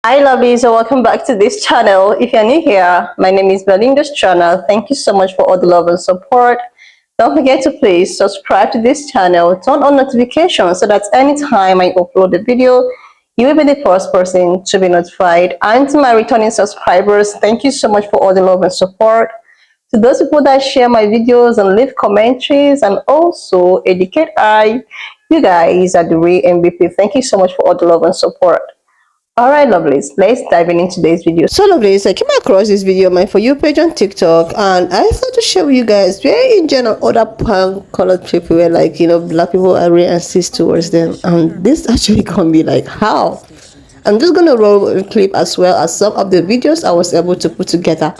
Hi lovelies, so welcome back to this channel. If you're new here, my name is Belinda's channel. Thank you so much for all the love and support. Don't forget to please subscribe to this channel, turn on notifications so that anytime I upload a video, you will be the first person to be notified. And to my returning subscribers, thank you so much for all the love and support. To those people that share my videos and leave commentaries and also educate you guys are the real MVP. Thank you so much for all the love and support. Alright lovelies, let's dive into today's video. So lovelies, I came across this video on my For You page on TikTok and I thought to share with you guys where in general other punk colored people were like, black people are racist towards them, and this actually can be like how. I'm just gonna roll a clip as well as some of the videos I was able to put together.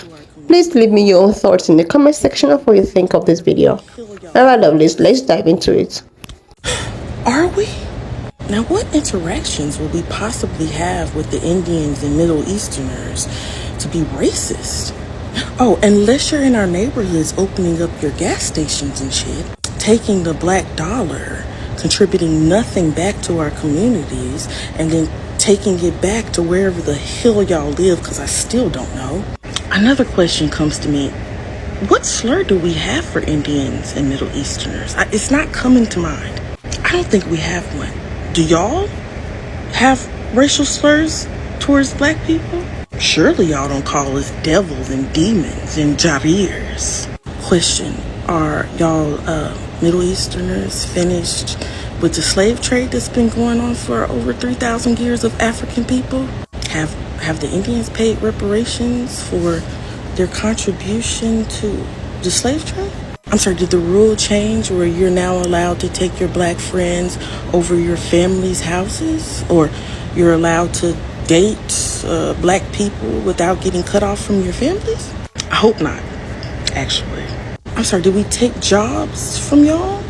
Please leave me your own thoughts in the comment section of what you think of this video. Alright lovelies, let's dive into it. Are we? Now, what interactions will we possibly have with the Indians and Middle Easterners to be racist? Oh, unless you're in our neighborhoods opening up your gas stations and shit, taking the black dollar, contributing nothing back to our communities, and then taking it back to wherever the hell y'all live, because I still don't know. Another question comes to me. What slur do we have for Indians and Middle Easterners? It's not coming to mind. I don't think we have one. Do y'all have racial slurs towards black people? Surely y'all don't call us devils and demons and jarirs. Question, are y'all Middle Easterners finished with the slave trade that's been going on for over 3,000 years of African people? Have the Indians paid reparations for their contribution to the slave trade? I'm sorry, did the rule change where you're now allowed to take your black friends over your family's houses? Or you're allowed to date black people without getting cut off from your families? I hope not, actually. I'm sorry, did we take jobs from y'all?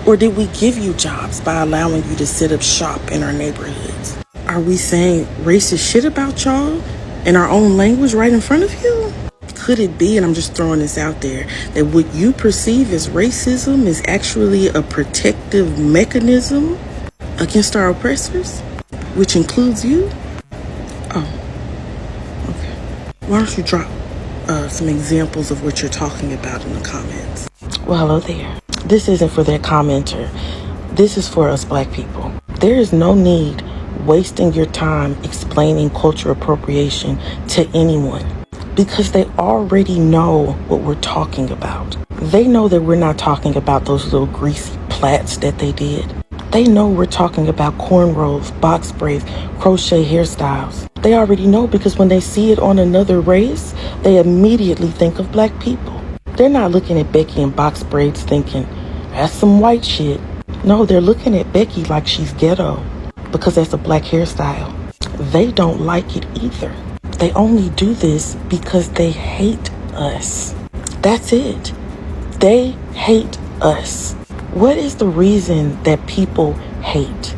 Or did we give you jobs by allowing you to set up shop in our neighborhoods? Are we saying racist shit about y'all in our own language right in front of you? Could it be, and I'm just throwing this out there, that what you perceive as racism is actually a protective mechanism against our oppressors, which includes you? Oh, okay. Why don't you drop some examples of what you're talking about in the comments? Well, hello there. This isn't for that commenter. This is for us black people. There is no need wasting your time explaining cultural appropriation to anyone, because they already know what we're talking about. They know that we're not talking about those little greasy plaits that they did. They know we're talking about cornrows, box braids, crochet hairstyles. They already know, because when they see it on another race, they immediately think of black people. They're not looking at Becky in box braids thinking, that's some white shit. No, they're looking at Becky like she's ghetto, because that's a black hairstyle. They don't like it either. They only do this because they hate us. That's it. They hate us. What is the reason that people hate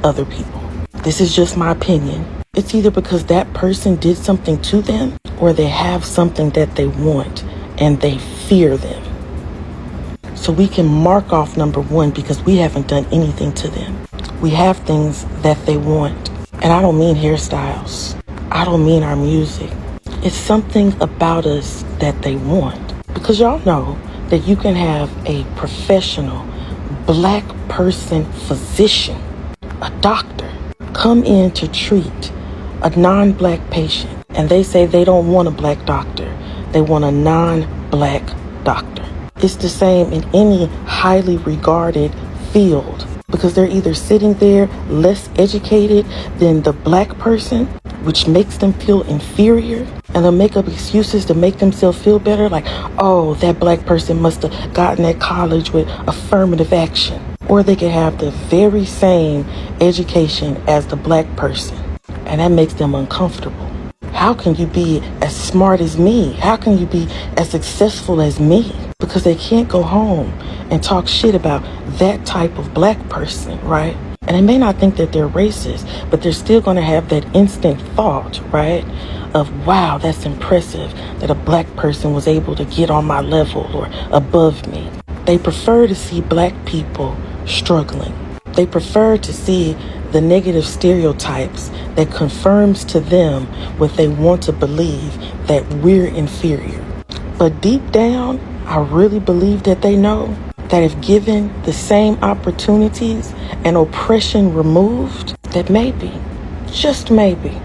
other people? This is just my opinion. It's either because that person did something to them, or they have something that they want and they fear them. So we can mark off number one because we haven't done anything to them. We have things that they want. And I don't mean hairstyles. I don't mean our music. It's something about us that they want. Because y'all know that you can have a professional black person physician, a doctor, come in to treat a non-black patient, and they say they don't want a black doctor. They want a non-black doctor. It's the same in any highly regarded field, because they're either sitting there less educated than the black person, which makes them feel inferior, and they'll make up excuses to make themselves feel better, like, oh, that black person must have gotten at college with affirmative action. Or they can have the very same education as the black person, and that makes them uncomfortable. How can you be as smart as me? How can you be as successful as me? Because they can't go home and talk shit about that type of black person, right? And they may not think that they're racist, but they're still going to have that instant thought, right, of, wow, that's impressive that a black person was able to get on my level or above me. They prefer to see black people struggling. They prefer to see the negative stereotypes that confirms to them what they want to believe, that we're inferior. But deep down, I really believe that they know that if given the same opportunities and oppression removed, that maybe, just maybe,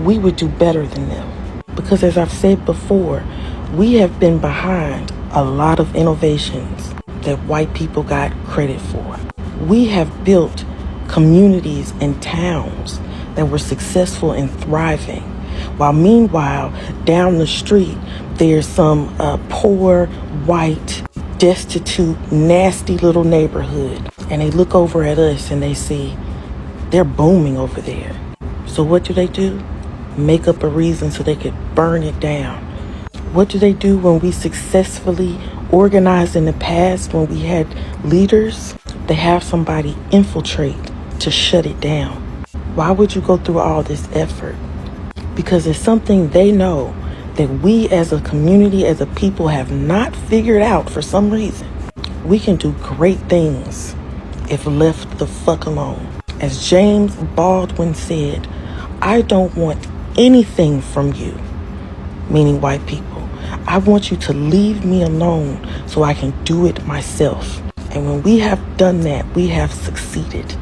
we would do better than them. Because as I've said before, we have been behind a lot of innovations that white people got credit for. We have built communities and towns that were successful and thriving, while meanwhile, down the street, there's some poor, white, destitute, nasty little neighborhood. And they look over at us and they see they're booming over there. So what do? Make up a reason so they could burn it down. What do they do when we successfully organized in the past, when we had leaders? They have somebody infiltrate to shut it down. Why would you go through all this effort? Because it's something they know that we as a community, as a people, have not figured out for some reason. We can do great things if left the fuck alone. As James Baldwin said, I don't want anything from you, meaning white people. I want you to leave me alone so I can do it myself. And when we have done that, we have succeeded.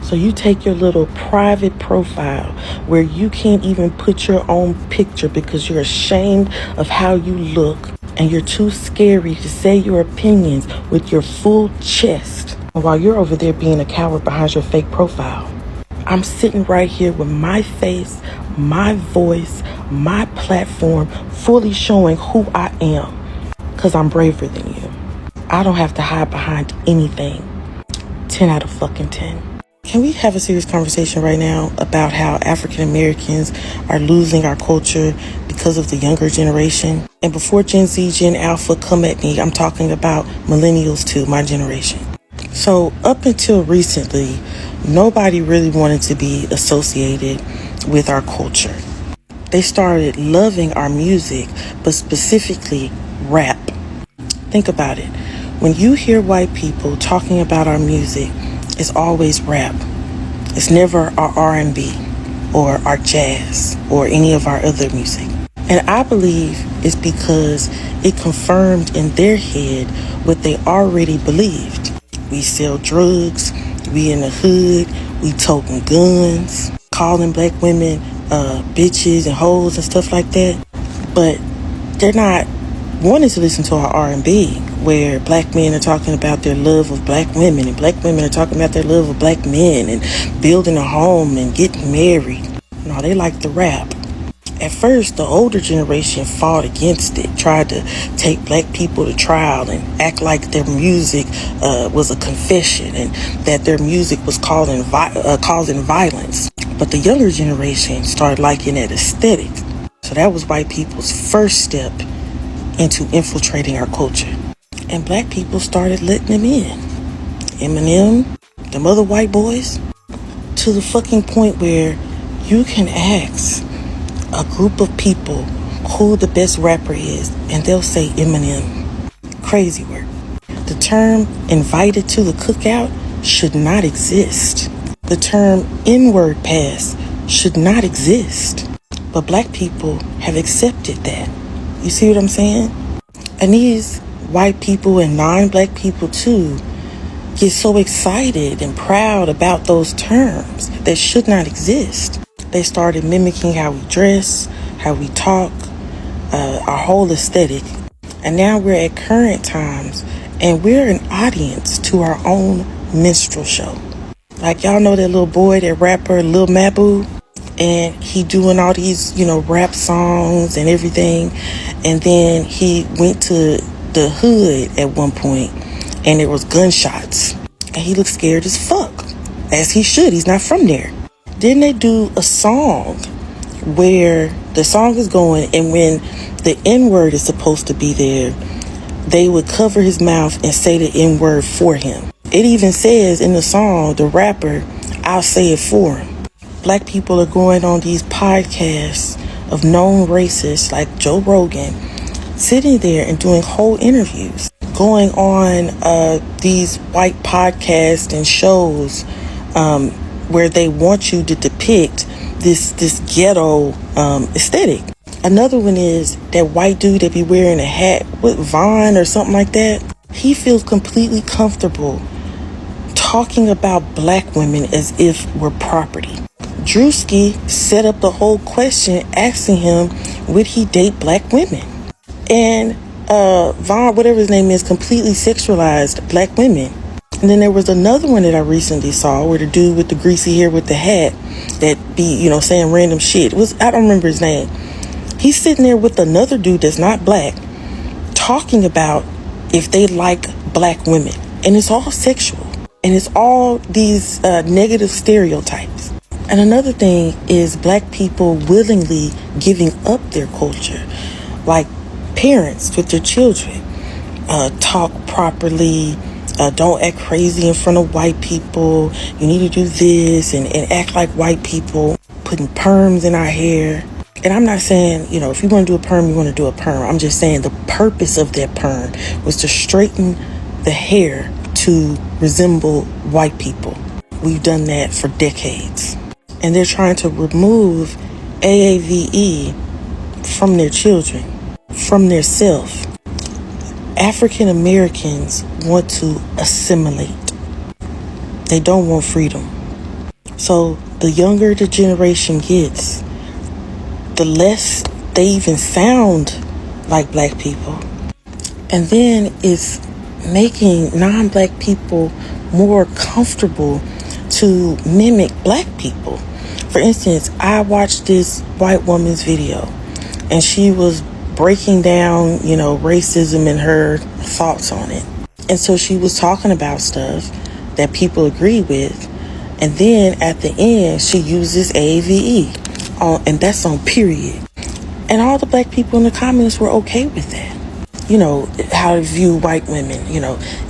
So you take your little private profile where you can't even put your own picture because you're ashamed of how you look and you're too scary to say your opinions with your full chest while you're over there being a coward behind your fake profile. I'm sitting right here with my face, my voice, my platform, fully showing who I am because I'm braver than you. I don't have to hide behind anything. 10 out of fucking 10. Can we have a serious conversation right now about how African Americans are losing our culture because of the younger generation? And before Gen Z, Gen Alpha come at me, I'm talking about millennials too, my generation. So up until recently, nobody really wanted to be associated with our culture. They started loving our music, but specifically rap. Think about it. When you hear white people talking about our music, it's always rap. It's never our R&B or our jazz or any of our other music. And I believe it's because it confirmed in their head what they already believed. We sell drugs, we in the hood, we toting guns, calling black women bitches and hoes and stuff like that. But they're not wanting to listen to our R&B, where black men are talking about their love of black women and black women are talking about their love of black men and building a home and getting married. No, they like the rap. At first, the older generation fought against it, tried to take black people to trial and act like their music was a confession and that their music was causing violence. But the younger generation started liking that aesthetic. So that was white people's first step into infiltrating our culture. And black people started letting them in. Eminem, them other white boys, to the fucking point where you can ask a group of people who the best rapper is, and they'll say Eminem. Crazy work. The term invited to the cookout should not exist. The term N-word pass should not exist. But black people have accepted that. You see what I'm saying? And these white people and non-black people too get so excited and proud about those terms that should not exist. They started mimicking how we dress, how we talk, our whole aesthetic. And now we're at current times and we're an audience to our own minstrel show. Like y'all know that little boy, that rapper, Lil Mabu? And he doing all these, rap songs and everything. And then he went to the hood at one point and there was gunshots. And he looked scared as fuck. As he should. He's not from there. Then they do a song where the song is going and when the N-word is supposed to be there, they would cover his mouth and say the N-word for him. It even says in the song, the rapper, I'll say it for him. Black people are going on these podcasts of known racists like Joe Rogan, sitting there and doing whole interviews going on these white podcasts and shows where they want you to depict this ghetto aesthetic. Another one is that white dude that be wearing a hat with Vaughn or something like that. He feels completely comfortable talking about black women as if we're property. Drewski set up the whole question asking him, would he date black women? And Vaughn, whatever his name is, completely sexualized black women. And then there was another one that I recently saw where the dude with the greasy hair with the hat that be, saying random shit. I don't remember his name. He's sitting there with another dude that's not black talking about if they like black women. And it's all sexual. And it's all these negative stereotypes. And another thing is black people willingly giving up their culture. Like parents with their children. Talk properly. Don't act crazy in front of white people. You need to do this and act like white people. Putting perms in our hair. And I'm not saying, if you want to do a perm, you want to do a perm. I'm just saying the purpose of that perm was to straighten the hair to resemble white people. We've done that for decades. And they're trying to remove AAVE from their children, from their self. African Americans want to assimilate. They don't want freedom. So the younger the generation gets, the less they even sound like black people. And then it's making non-black people more comfortable to mimic black people. For instance, I watched this white woman's video and she was breaking down, racism and her thoughts on it. And so she was talking about stuff that people agree with. And then at the end, she uses AAVE. And that's on period. And all the black people in the comments were okay with that. How to view white women,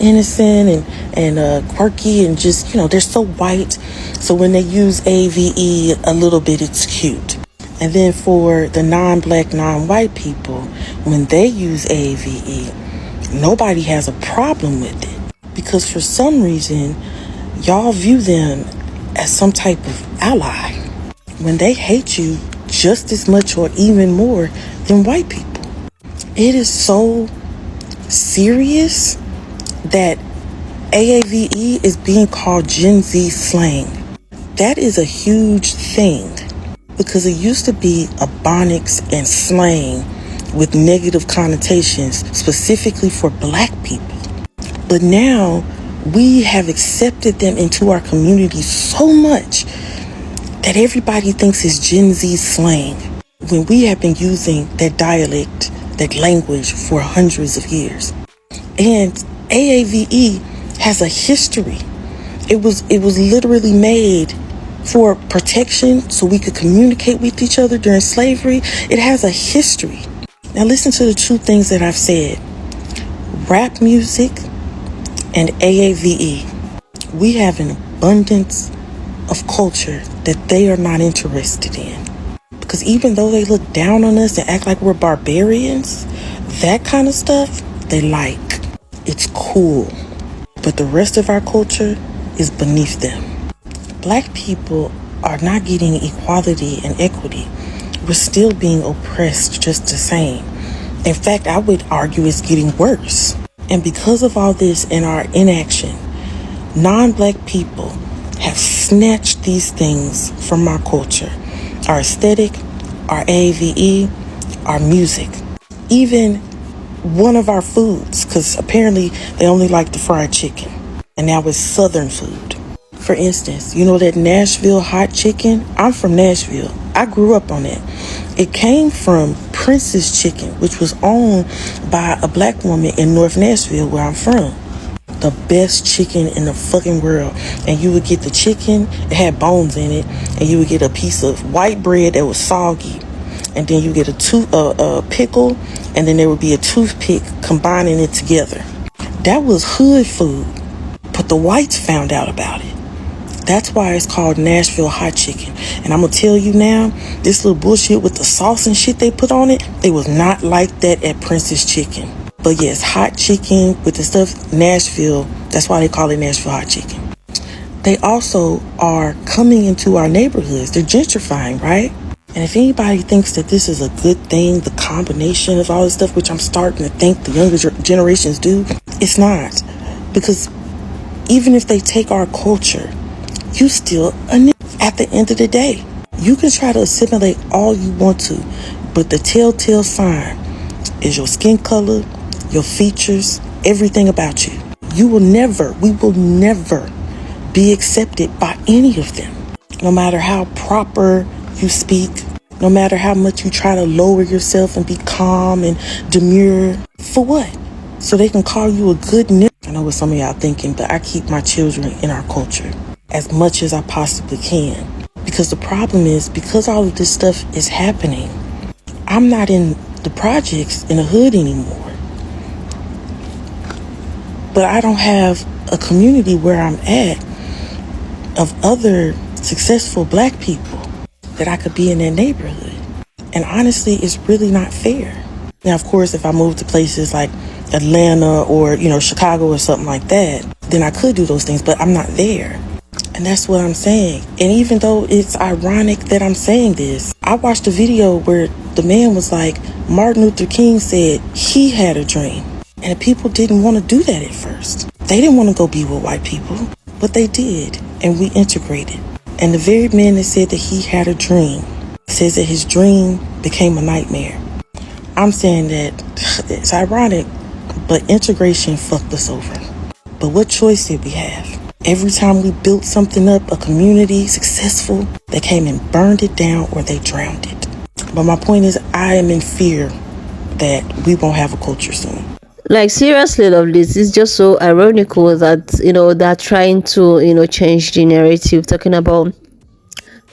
innocent and quirky and just, they're so white. So when they use AVE a little bit, it's cute. And then for the non-black, non-white people, when they use AVE, nobody has a problem with it. Because for some reason, y'all view them as some type of ally. When they hate you just as much or even more than white people. It is so serious that AAVE is being called Gen Z slang. That is a huge thing because it used to be ebonics and slang with negative connotations specifically for black people. But now we have accepted them into our community so much that everybody thinks it's Gen Z slang when we have been using that dialect, that language for hundreds of years. And AAVE has a history. It was literally made for protection so we could communicate with each other during slavery. It has a history. Now listen to the two things that I've said. Rap music and AAVE. We have an abundance of culture that they are not interested in. Because even though they look down on us and act like we're barbarians, that kind of stuff they like. It's cool. But the rest of our culture is beneath them. Black people are not getting equality and equity. We're still being oppressed just the same. In fact, I would argue it's getting worse. And because of all this and our inaction, non-black people have snatched these things from our culture. Our aesthetic, our AAVE, our music. Even one of our foods, because apparently they only like the fried chicken. And now it's Southern food. For instance, that Nashville hot chicken? I'm from Nashville. I grew up on it. It came from Prince's Chicken, which was owned by a black woman in North Nashville, where I'm from. The best chicken in the fucking world. And you would get the chicken, it had bones in it, and you would get a piece of white bread that was soggy. And then you get a pickle, and then there would be a toothpick combining it together. That was hood food, but the whites found out about it. That's why it's called Nashville hot chicken. And I'm going to tell you now, this little bullshit with the sauce and shit they put on it, it was not like that at Prince's Chicken. But yes, hot chicken with the stuff, Nashville, that's why they call it Nashville hot chicken. They also are coming into our neighborhoods. They're gentrifying, right? And if anybody thinks that this is a good thing, the combination of all this stuff, which I'm starting to think the younger generations do, it's not. Because even if they take our culture, you still at the end of the day. You can try to assimilate all you want to, but the telltale sign is your skin color, your features, everything about you. We will never be accepted by any of them. No matter how proper you speak, no matter how much you try to lower yourself and be calm and demure. For what? So they can call you a good nigga. I know what some of y'all thinking, but I keep my children in our culture as much as I possibly can. Because the problem is, because all of this stuff is happening, I'm not in the projects in the hood anymore. But I don't have a community where I'm at of other successful black people that I could be in that neighborhood. And honestly, it's really not fair. Now, of course, if I move to places like Atlanta or, Chicago or something like that, then I could do those things, but I'm not there. And that's what I'm saying. And even though it's ironic that I'm saying this, I watched a video where the man was like, Martin Luther King said he had a dream. And people didn't want to do that at first. They didn't want to go be with white people, but they did. And we integrated. And the very man that said that he had a dream says that his dream became a nightmare. I'm saying that it's ironic, but integration fucked us over. But what choice did we have? Every time we built something up, a community successful, they came and burned it down or they drowned it. But my point is, I am in fear that we won't have a culture soon. Like, seriously, love, this is just so ironical that they're trying to change the narrative, talking about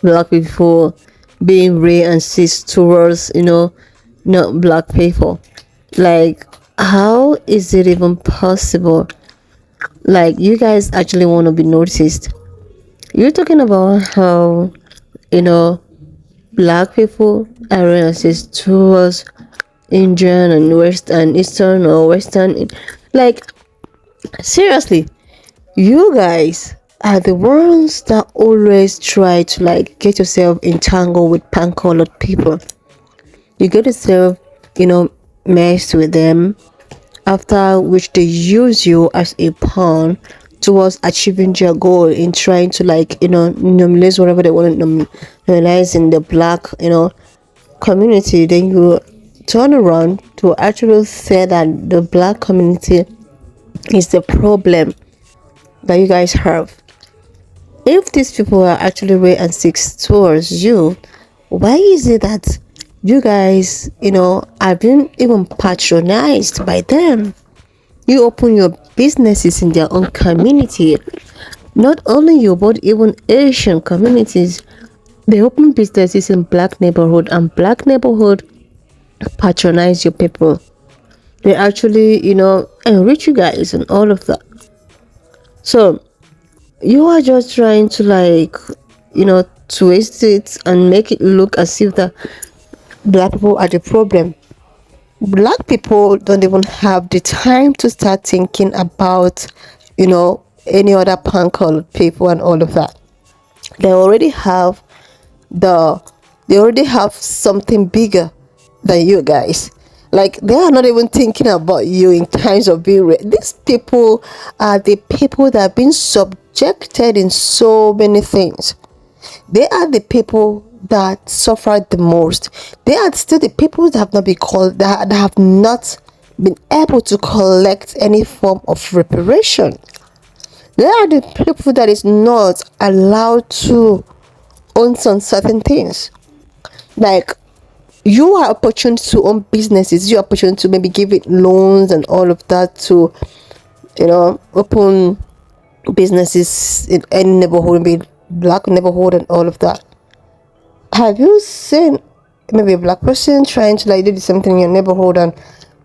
black people being racist towards not black people. Like, how is it even possible? Like, you guys actually want to be noticed. You're talking about how black people are racist towards Indian and West and Eastern or Western. Like, seriously, you guys are the ones that always try to get yourself entangled with pan-colored people. You get yourself messed with them, after which they use you as a pawn towards achieving their goal in trying to normalize whatever they want to normalize in the black community. Then you turn around to actually say that the black community is the problem that you guys have. If these people are actually racist towards you, why is it that you guys are being even patronized by them? You open your businesses in their own community. Not only you, but even Asian communities, they open businesses in black neighborhood, and black neighborhood patronize your people. They actually enrich you guys and all of that. So you are just trying to twist it and make it look as if the black people are the problem. Black people don't even have the time to start thinking about any other pan-colored people and all of that. They already have something bigger than you guys. Like, they are not even thinking about you in times of being these people are the people that have been subjected in so many things. They are the people that suffered the most. They are still the people that have not been called, that have not been able to collect any form of reparation. They are the people that is not allowed to own some certain things. Like, you are opportunity to own businesses, you are opportunity to maybe give it loans and all of that, to open businesses in any neighborhood, maybe black neighborhood and all of that. Have you seen maybe a black person trying to do something in your neighborhood and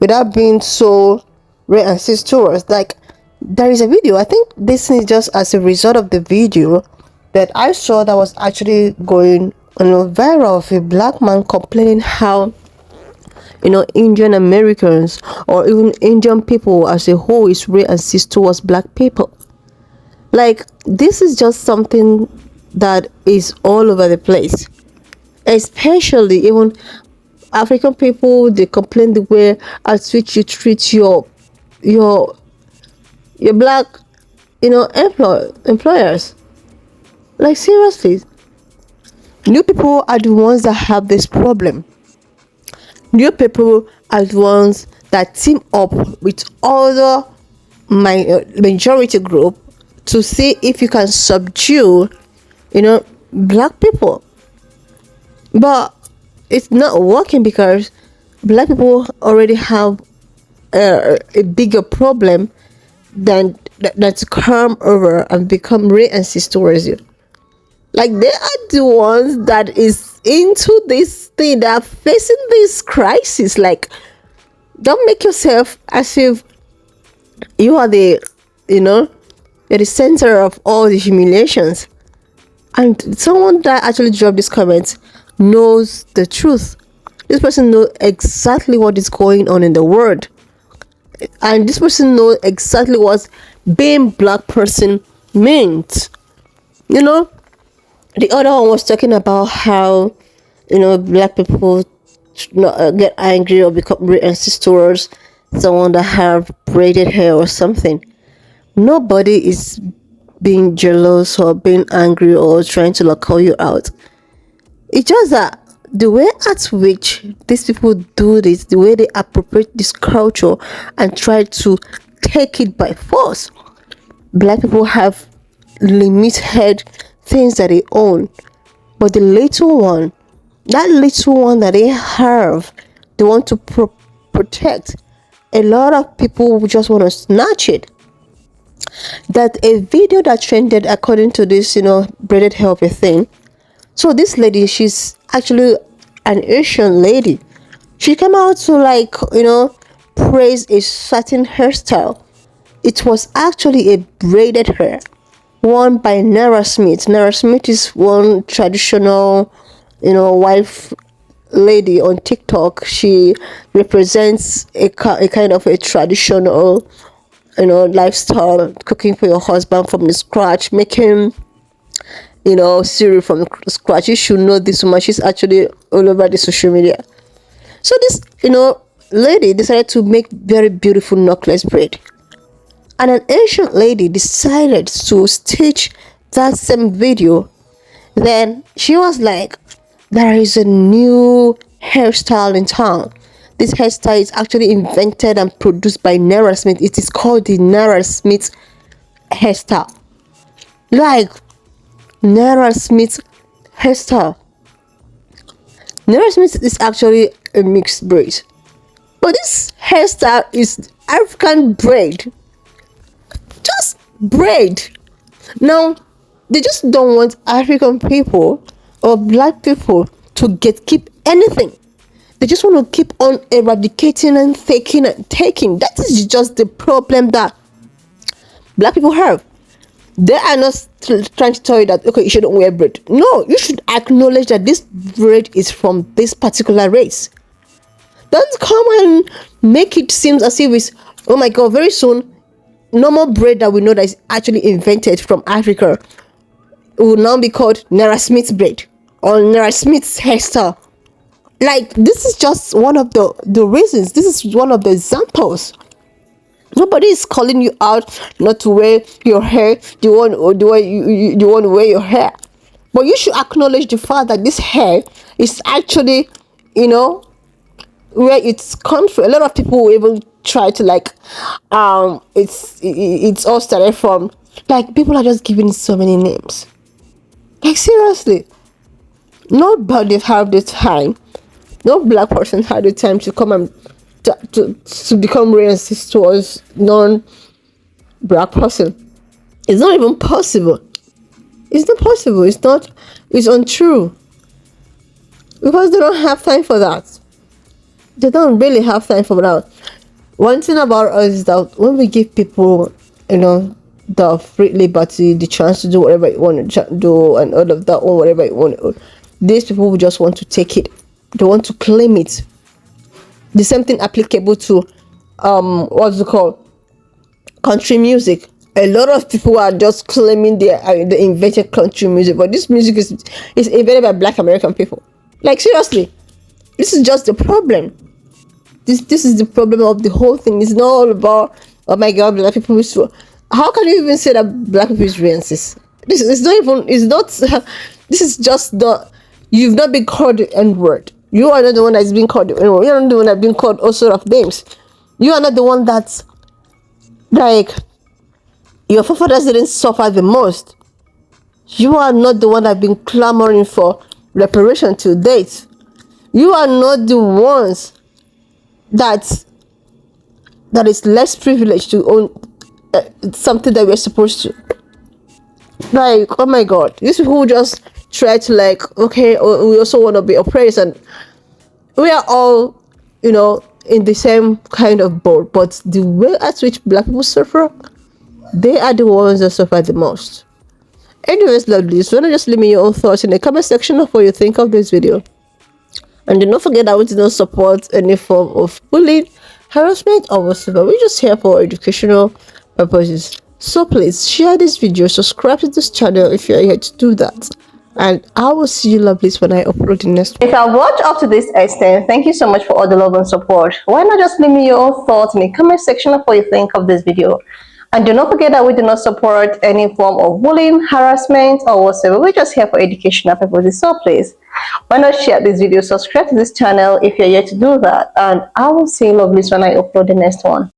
without being so racist towards? Like, there is a video, I think this is just as a result of the video that I saw that was actually going viral, of a black man complaining how Indian Americans or even Indian people as a whole is racist towards black people. Like, this is just something that is all over the place. Especially even African people, they complain the way at which you treat your black, employers. Like, seriously, new people are the ones that have this problem. New people are the ones that team up with other majority group to see if you can subdue, black people. But it's not working because black people already have a bigger problem than that to come over and become racist towards you. Like, they are the ones that is into this thing, that are facing this crisis. Like, don't make yourself as if you are you're the center of all the humiliations. And someone that actually dropped this comment knows the truth. This person knows exactly what is going on in the world. And this person knows exactly what being black person means. The other one was talking about how, black people should not get angry or become racist towards someone that have braided hair or something. Nobody is being jealous or being angry or trying to call you out. It's just that the way at which these people do this, the way they appropriate this culture and try to take it by force. Black people have limited things that they own, but the little one that they have, they want to protect. A lot of people just want to snatch it. That a video that trended according to this, braided hair thing. So this lady, she's actually an Asian lady. She came out to praise a certain hairstyle. It was actually a braided hair worn by Nara Smith. Nara Smith is one traditional, wife lady on TikTok. She represents a kind of a traditional, lifestyle, cooking for your husband from the scratch, making, cereal from scratch. You should know this woman. She's actually all over the social media. So this, lady decided to make very beautiful necklace braid. And an Asian lady decided to stitch that same video. Then she was like, there is a new hairstyle in town. This hairstyle is actually invented and produced by Nara Smith. It is called the Nara Smith hairstyle. Like, Nara Smith hairstyle. Nara Smith is actually a mixed braid. But this hairstyle is African braid. Just braid. Now, they just don't want African people or black people to keep anything. They just want to keep on eradicating and taking and taking. That is just the problem that black people have. They are not trying to tell you that, okay, you shouldn't wear braid. No, you should acknowledge that this braid is from this particular race. Don't come and make it seem as if it's, oh my God, very soon, normal braid that we know that is actually invented from Africa will now be called Nara Smith braid or Nara Smith's hairstyle. Like, this is just one of the reasons. This is one of the examples. Nobody is calling you out not to wear your hair. You want to wear your hair, but you should acknowledge the fact that this hair is actually, where it's come from. A lot of people will even try to it's all started from, like, people are just giving it so many names. Like, seriously, nobody have the time. No black person had the time to come and to become racist towards non-black person. It's not even possible. It's not possible. It's untrue. Because they don't have time for that. They don't really have time for that. One thing about us is that when we give people, the free liberty, the chance to do whatever you want to do and all of that, or whatever you want to do, these people will just want to take it. They want to claim it. The same thing applicable to what's it called, country music. A lot of people are just claiming they invented country music, but this music is invented by Black American people. Like, seriously, this is just the problem. This is the problem of the whole thing. It's not all about, oh my God, Black people is so. How can you even say that Black people is racist? This is not even. It's not. This is just the. You've not been called the N word. You are not the one that's been called the N word. You're not the one that's been called all sort of names. You are not the one that's like, your forefathers didn't suffer the most. You are not the one that been clamoring for reparation to date. You are not the ones that is less privileged to own something that we're supposed to. Like, oh my God, these people just try to, like, okay, we also want to be oppressed, and we are all, in the same kind of boat. But the way at which Black people suffer, they are the ones that suffer the most. Anyways, lovelies, why not just leave me your own thoughts in the comment section of what you think of this video. And do not forget that we do not support any form of bullying, harassment, or whatsoever. We're just here for educational purposes. So please share this video, subscribe to this channel if you're here to do that. And I will see you lovelies when I upload the next one. If I've watched up to this extent, thank you so much for all the love and support. Why not just leave me your own thoughts in the comment section of what you think of this video. And do not forget that we do not support any form of bullying, harassment, or whatsoever. We're just here for educational purposes. So please, why not share this video, subscribe to this channel if you're yet to do that. And I will see you lovelies when I upload the next one.